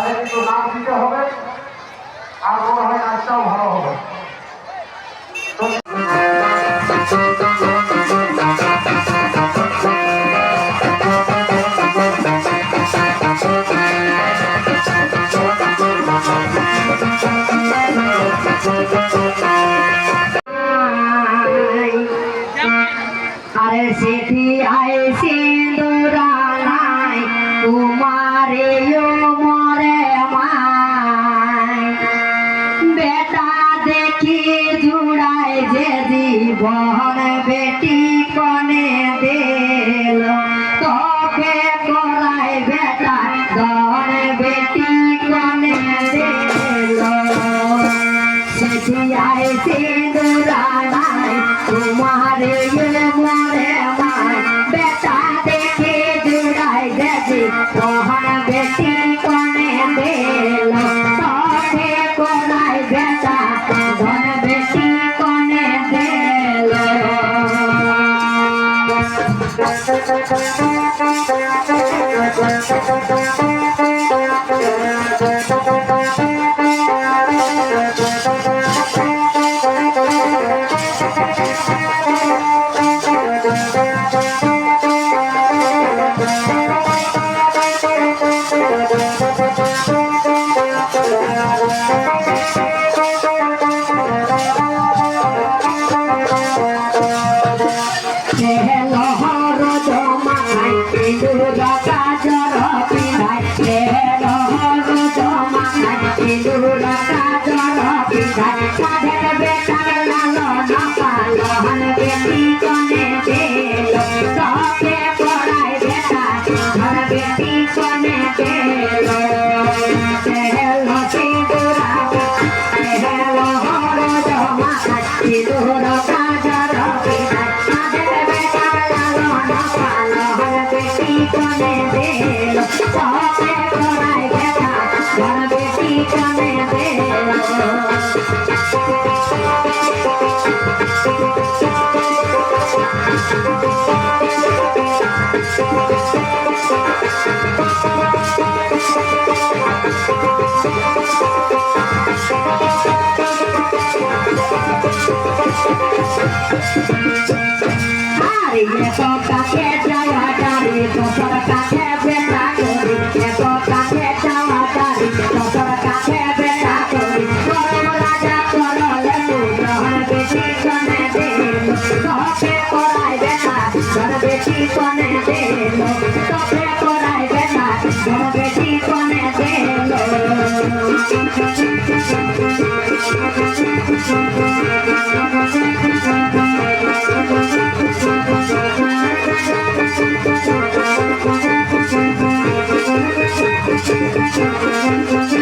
তাহলে কিন্তু নাচ দিতে হবে, আর মনে হয় নাচটাও ভালো হবে। আরে সেটি আয় সিন্দুরা নাই তোমারে মরে মাই বেটা দেখি জুড়াই যে জীবন বেটি কনে দিল তোকে করাই বেটা ধন বেটি কনে দিল সেটি আয় সিন্দুরা নাই তোমারে মরে মাই বেটা দেখে জুড়াই দেবি তখন বেটি কনে দিল তোকে করাই বেটা ধন বেটি কনে দিল Thank you.